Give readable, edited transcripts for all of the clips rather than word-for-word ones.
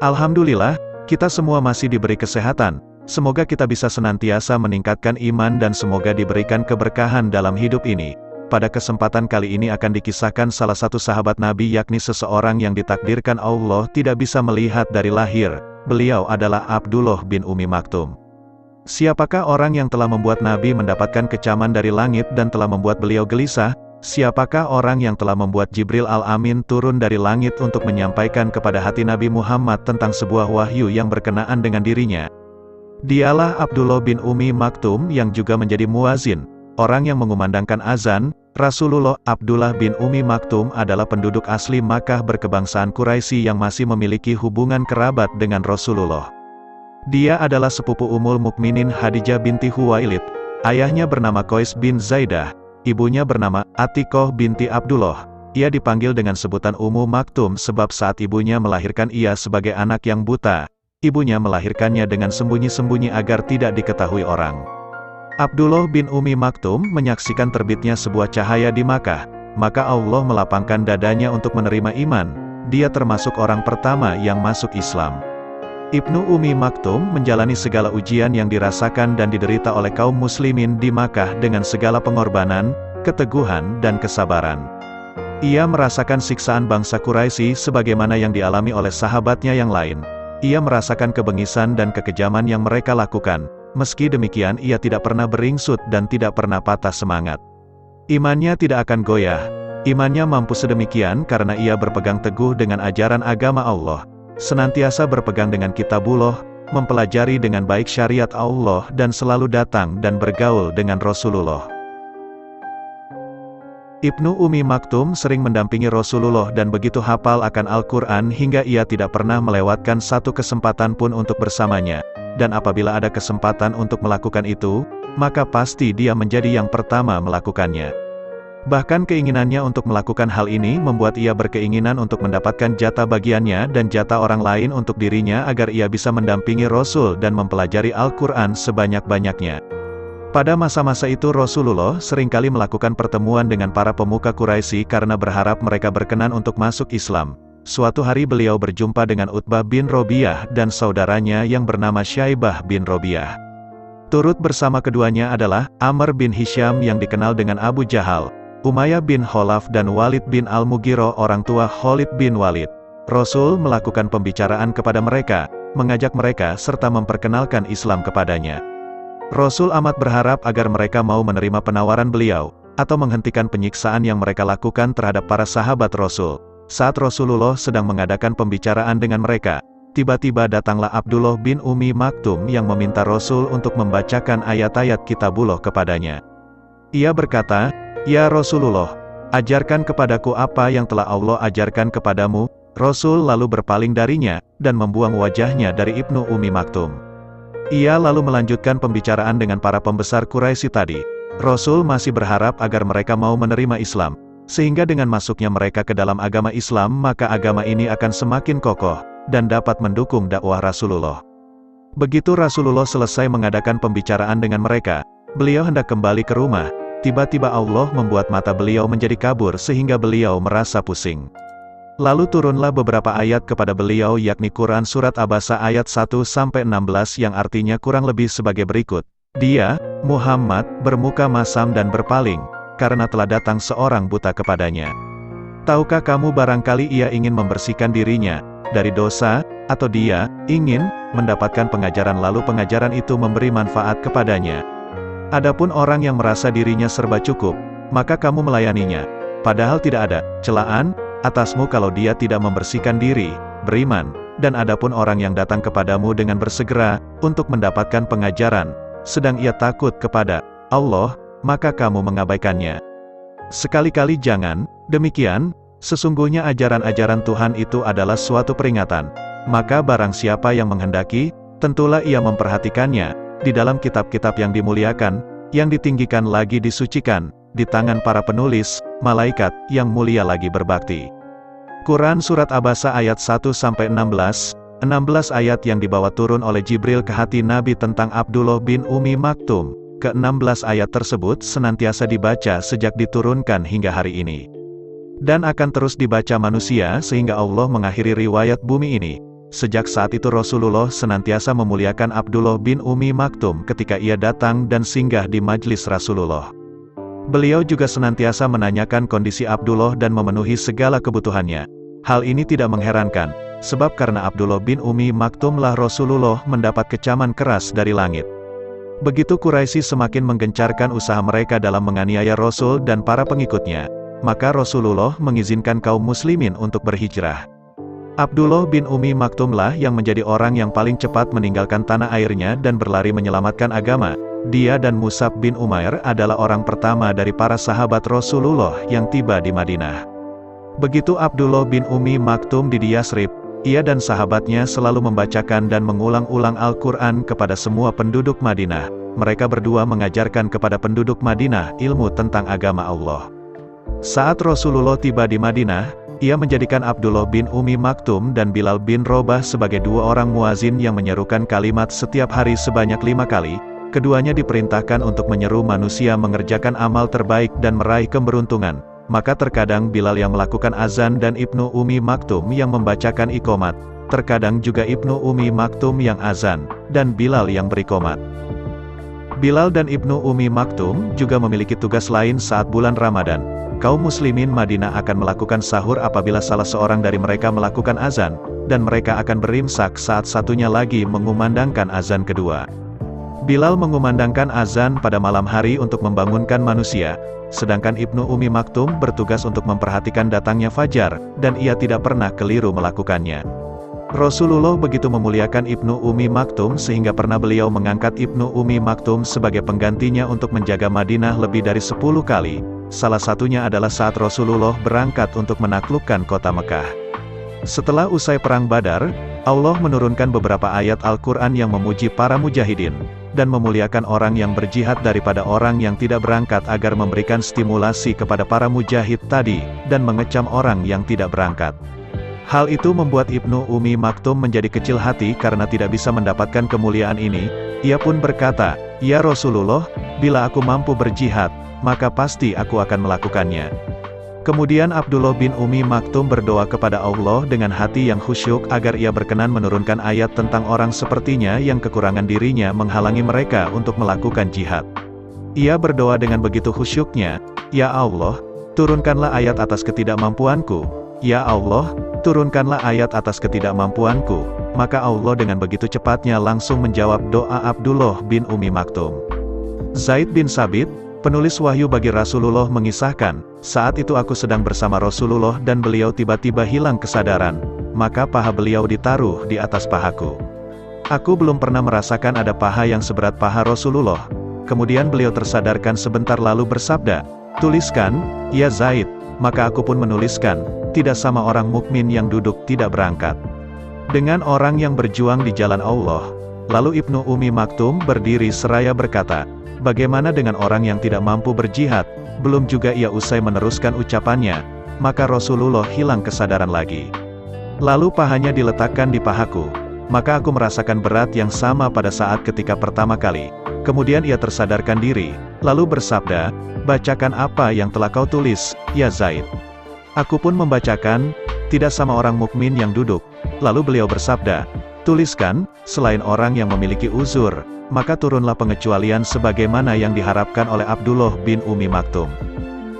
Alhamdulillah, kita semua masih diberi kesehatan. Semoga kita bisa senantiasa meningkatkan iman dan semoga diberikan keberkahan dalam hidup ini. Pada kesempatan kali ini akan dikisahkan salah satu sahabat Nabi, yakni seseorang yang ditakdirkan Allah tidak bisa melihat dari lahir. Beliau adalah Abdullah bin Ummi Maktum. Siapakah orang yang telah membuat Nabi mendapatkan kecaman dari langit dan telah membuat beliau gelisah? Siapakah orang yang telah membuat Jibril Al-Amin turun dari langit untuk menyampaikan kepada hati Nabi Muhammad tentang sebuah wahyu yang berkenaan dengan dirinya? Dialah Abdullah bin Ummi Maktum yang juga menjadi muazin, orang yang mengumandangkan azan. Rasulullah. Abdullah bin Ummi Maktum adalah penduduk asli Makkah berkebangsaan Quraisy yang masih memiliki hubungan kerabat dengan Rasulullah. Dia adalah sepupu Ummul Mukminin Khadijah binti Khuwailid. Ayahnya bernama Qais bin Zaidah, ibunya bernama Atiqah binti Abdullah. Ia dipanggil dengan sebutan Ummu Maktum sebab saat ibunya melahirkan ia sebagai anak yang buta. Ibunya melahirkannya dengan sembunyi-sembunyi agar tidak diketahui orang. Abdullah bin Ummi Maktum menyaksikan terbitnya sebuah cahaya di Makkah, maka Allah melapangkan dadanya untuk menerima iman. Dia termasuk orang pertama yang masuk Islam. Ibnu Ummi Maktum menjalani segala ujian yang dirasakan dan diderita oleh kaum muslimin di Makkah dengan segala pengorbanan, keteguhan dan kesabaran. Ia merasakan siksaan bangsa Quraisy sebagaimana yang dialami oleh sahabatnya yang lain. Ia merasakan kebengisan dan kekejaman yang mereka lakukan. Meski demikian ia tidak pernah beringsut dan tidak pernah patah semangat. Imannya tidak akan goyah. Imannya mampu sedemikian karena ia berpegang teguh dengan ajaran agama Allah. Senantiasa berpegang dengan kitabullah, mempelajari dengan baik syariat Allah dan selalu datang dan bergaul dengan Rasulullah. Ibnu Ummi Maktum sering mendampingi Rasulullah dan begitu hafal akan Al-Quran hingga ia tidak pernah melewatkan satu kesempatan pun untuk bersamanya. Dan apabila ada kesempatan untuk melakukan itu, maka pasti dia menjadi yang pertama melakukannya. Bahkan keinginannya untuk melakukan hal ini membuat ia berkeinginan untuk mendapatkan jatah bagiannya dan jatah orang lain untuk dirinya agar ia bisa mendampingi Rasul dan mempelajari Al-Quran sebanyak-banyaknya. Pada masa-masa itu Rasulullah seringkali melakukan pertemuan dengan para pemuka Quraisy karena berharap mereka berkenan untuk masuk Islam. Suatu hari beliau berjumpa dengan Utbah bin Robiah dan saudaranya yang bernama Syaibah bin Robiah. Turut bersama keduanya adalah Amr bin Hisham yang dikenal dengan Abu Jahal, Umayyah bin Khalaf dan Walid bin Al-Mughirah orang tua Khalid bin Walid. Rasul melakukan pembicaraan kepada mereka, mengajak mereka serta memperkenalkan Islam kepadanya. Rasul amat berharap agar mereka mau menerima penawaran beliau, atau menghentikan penyiksaan yang mereka lakukan terhadap para sahabat Rasul. Saat Rasulullah sedang mengadakan pembicaraan dengan mereka, tiba-tiba datanglah Abdullah bin Ummi Maktum yang meminta Rasul untuk membacakan ayat-ayat kitabullah kepadanya. Ia berkata, "Ya Rasulullah, ajarkan kepadaku apa yang telah Allah ajarkan kepadamu." Rasul lalu berpaling darinya, dan membuang wajahnya dari Ibnu Ummi Maktum. Ia lalu melanjutkan pembicaraan dengan para pembesar Quraisy tadi. Rasul masih berharap agar mereka mau menerima Islam. Sehingga dengan masuknya mereka ke dalam agama Islam maka agama ini akan semakin kokoh, dan dapat mendukung dakwah Rasulullah. Begitu Rasulullah selesai mengadakan pembicaraan dengan mereka, beliau hendak kembali ke rumah, tiba-tiba Allah membuat mata beliau menjadi kabur sehingga beliau merasa pusing. Lalu turunlah beberapa ayat kepada beliau yakni Quran Surat Abasa ayat 1-16 yang artinya kurang lebih sebagai berikut. Dia, Muhammad, bermuka masam dan berpaling, karena telah datang seorang buta kepadanya. Tahukah kamu barangkali ia ingin membersihkan dirinya dari dosa, atau dia ingin mendapatkan pengajaran lalu pengajaran itu memberi manfaat kepadanya. Adapun orang yang merasa dirinya serba cukup, maka kamu melayaninya. Padahal tidak ada celaan atasmu kalau dia tidak membersihkan diri, beriman. Dan adapun orang yang datang kepadamu dengan bersegera untuk mendapatkan pengajaran, sedang ia takut kepada Allah, maka kamu mengabaikannya. Sekali-kali jangan demikian, sesungguhnya ajaran-ajaran Tuhan itu adalah suatu peringatan. Maka barang siapa yang menghendaki, tentulah ia memperhatikannya, di dalam kitab-kitab yang dimuliakan, yang ditinggikan lagi disucikan, di tangan para penulis, malaikat, yang mulia lagi berbakti. Quran Surat Abasa ayat 1-16, 16 ayat yang dibawa turun oleh Jibril ke hati Nabi tentang Abdullah bin Ummi Maktum. Ke-16 ayat tersebut senantiasa dibaca sejak diturunkan hingga hari ini. Dan akan terus dibaca manusia sehingga Allah mengakhiri riwayat bumi ini. Sejak saat itu Rasulullah senantiasa memuliakan Abdullah bin Ummi Maktum ketika ia datang dan singgah di majlis Rasulullah. Beliau juga senantiasa menanyakan kondisi Abdullah dan memenuhi segala kebutuhannya. Hal ini tidak mengherankan, sebab karena Abdullah bin Ummi Maktumlah Rasulullah mendapat kecaman keras dari langit. Begitu Quraisy semakin menggencarkan usaha mereka dalam menganiaya Rasul dan para pengikutnya, maka Rasulullah mengizinkan kaum muslimin untuk berhijrah. Abdullah bin Ummi Maktumlah yang menjadi orang yang paling cepat meninggalkan tanah airnya dan berlari menyelamatkan agama. Dia dan Mus'ab bin Umair adalah orang pertama dari para sahabat Rasulullah yang tiba di Madinah. Begitu Abdullah bin Ummi Maktum di Yasrib, ia dan sahabatnya selalu membacakan dan mengulang-ulang Al-Quran kepada semua penduduk Madinah. Mereka berdua mengajarkan kepada penduduk Madinah ilmu tentang agama Allah. Saat Rasulullah tiba di Madinah, ia menjadikan Abdullah bin Ummi Maktum dan Bilal bin Robah sebagai dua orang muazin yang menyerukan kalimat setiap hari sebanyak 5 kali. Keduanya diperintahkan untuk menyeru manusia mengerjakan amal terbaik dan meraih keberuntungan. Maka terkadang Bilal yang melakukan azan dan Ibnu Ummi Maktum yang membacakan iqomat. Terkadang juga Ibnu Ummi Maktum yang azan, dan Bilal yang beriqomat. Bilal dan Ibnu Ummi Maktum juga memiliki tugas lain saat bulan Ramadan. Kaum muslimin Madinah akan melakukan sahur apabila salah seorang dari mereka melakukan azan, dan mereka akan berimsak saat satunya lagi mengumandangkan azan kedua. Bilal mengumandangkan azan pada malam hari untuk membangunkan manusia, sedangkan Ibnu Ummi Maktum bertugas untuk memperhatikan datangnya fajar, dan ia tidak pernah keliru melakukannya. Rasulullah begitu memuliakan Ibnu Ummi Maktum sehingga pernah beliau mengangkat Ibnu Ummi Maktum sebagai penggantinya untuk menjaga Madinah lebih dari 10 kali. Salah satunya adalah saat Rasulullah berangkat untuk menaklukkan kota Mekah. Setelah usai perang Badar, Allah menurunkan beberapa ayat Al-Quran yang memuji para mujahidin, dan memuliakan orang yang berjihad daripada orang yang tidak berangkat agar memberikan stimulasi kepada para mujahid tadi, dan mengecam orang yang tidak berangkat. Hal itu membuat Ibnu Ummi Maktum menjadi kecil hati karena tidak bisa mendapatkan kemuliaan ini. Ia pun berkata, "Ya Rasulullah, bila aku mampu berjihad, maka pasti aku akan melakukannya." Kemudian Abdullah bin Ummi Maktum berdoa kepada Allah dengan hati yang khusyuk agar ia berkenan menurunkan ayat tentang orang sepertinya yang kekurangan dirinya menghalangi mereka untuk melakukan jihad. Ia berdoa dengan begitu khusyuknya, "Ya Allah, turunkanlah ayat atas ketidakmampuanku. Ya Allah, turunkanlah ayat atas ketidakmampuanku." Maka Allah dengan begitu cepatnya langsung menjawab doa Abdullah bin Ummi Maktum. Zaid bin Sabit, penulis wahyu bagi Rasulullah mengisahkan, "Saat itu aku sedang bersama Rasulullah dan beliau tiba-tiba hilang kesadaran, maka paha beliau ditaruh di atas pahaku. Aku belum pernah merasakan ada paha yang seberat paha Rasulullah. Kemudian beliau tersadarkan sebentar lalu bersabda, 'Tuliskan, ya Zaid.' Maka aku pun menuliskan, 'Tidak sama orang mukmin yang duduk tidak berangkat dengan orang yang berjuang di jalan Allah.'" Lalu Ibnu Ummi Maktum berdiri seraya berkata, "Bagaimana dengan orang yang tidak mampu berjihad?" Belum juga ia usai meneruskan ucapannya, maka Rasulullah hilang kesadaran lagi. Lalu pahanya diletakkan di pahaku. Maka aku merasakan berat yang sama pada saat ketika pertama kali. Kemudian ia tersadarkan diri, lalu bersabda, "Bacakan apa yang telah kau tulis, ya Zaid." Aku pun membacakan, "Tidak sama orang mukmin yang duduk." Lalu beliau bersabda, "Tuliskan, selain orang yang memiliki uzur." Maka turunlah pengecualian sebagaimana yang diharapkan oleh Abdullah bin Ummi Maktum.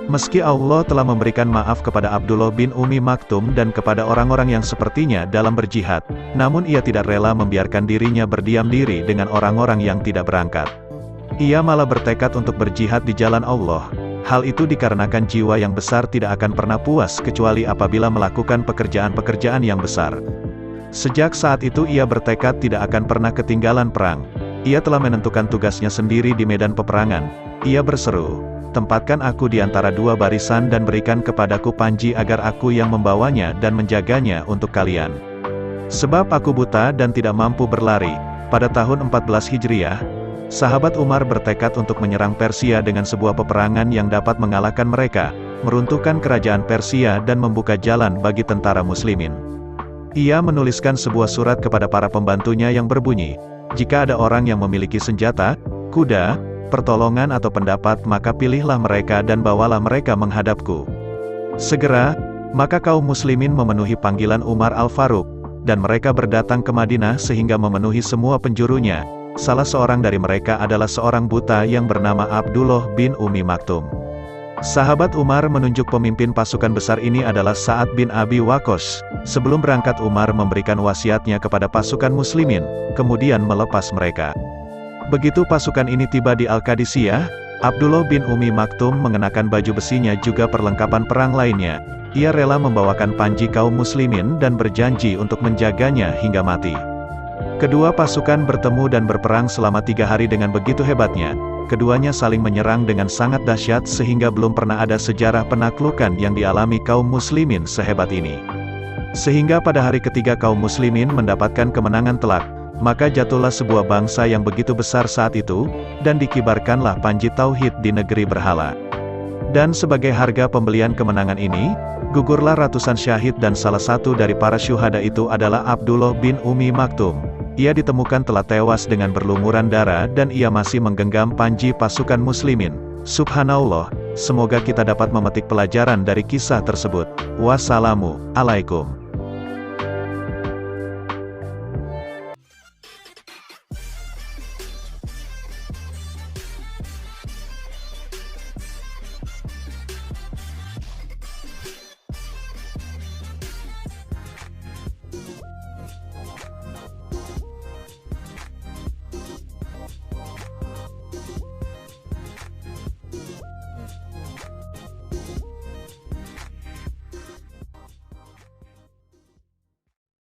Meski Allah telah memberikan maaf kepada Abdullah bin Ummi Maktum dan kepada orang-orang yang sepertinya dalam berjihad, namun ia tidak rela membiarkan dirinya berdiam diri dengan orang-orang yang tidak berangkat. Ia malah bertekad untuk berjihad di jalan Allah. Hal itu dikarenakan jiwa yang besar tidak akan pernah puas kecuali apabila melakukan pekerjaan-pekerjaan yang besar. Sejak saat itu ia bertekad tidak akan pernah ketinggalan perang. Ia telah menentukan tugasnya sendiri di medan peperangan. Ia berseru, "Tempatkan aku di antara dua barisan dan berikan kepadaku panji agar aku yang membawanya dan menjaganya untuk kalian. Sebab aku buta dan tidak mampu berlari." Pada tahun 14 Hijriah, sahabat Umar bertekad untuk menyerang Persia dengan sebuah peperangan yang dapat mengalahkan mereka, meruntuhkan kerajaan Persia dan membuka jalan bagi tentara muslimin. Ia menuliskan sebuah surat kepada para pembantunya yang berbunyi, "Jika ada orang yang memiliki senjata, kuda, pertolongan atau pendapat maka pilihlah mereka dan bawalah mereka menghadapku." Segera, maka kaum muslimin memenuhi panggilan Umar Al-Faruq, dan mereka berdatang ke Madinah sehingga memenuhi semua penjurunya. Salah seorang dari mereka adalah seorang buta yang bernama Abdullah bin Ummi Maktum. Sahabat Umar menunjuk pemimpin pasukan besar ini adalah Sa'ad bin Abi Waqqas. Sebelum berangkat Umar memberikan wasiatnya kepada pasukan muslimin, kemudian melepas mereka. Begitu pasukan ini tiba di Al-Qadisiyah, Abdullah bin Ummi Maktum mengenakan baju besinya juga perlengkapan perang lainnya. Ia rela membawakan panji kaum muslimin dan berjanji untuk menjaganya hingga mati. Kedua pasukan bertemu dan berperang selama 3 hari dengan begitu hebatnya. Keduanya saling menyerang dengan sangat dahsyat sehingga belum pernah ada sejarah penaklukan yang dialami kaum muslimin sehebat ini. Sehingga pada hari ketiga kaum muslimin mendapatkan kemenangan telak, maka jatuhlah sebuah bangsa yang begitu besar saat itu, dan dikibarkanlah panji tauhid di negeri berhala. Dan sebagai harga pembelian kemenangan ini, gugurlah ratusan syahid dan salah satu dari para syuhada itu adalah Abdullah bin Ummi Maktum. Ia ditemukan telah tewas dengan berlumuran darah dan ia masih menggenggam panji pasukan muslimin. Subhanallah, semoga kita dapat memetik pelajaran dari kisah tersebut. Wassalamu alaikum.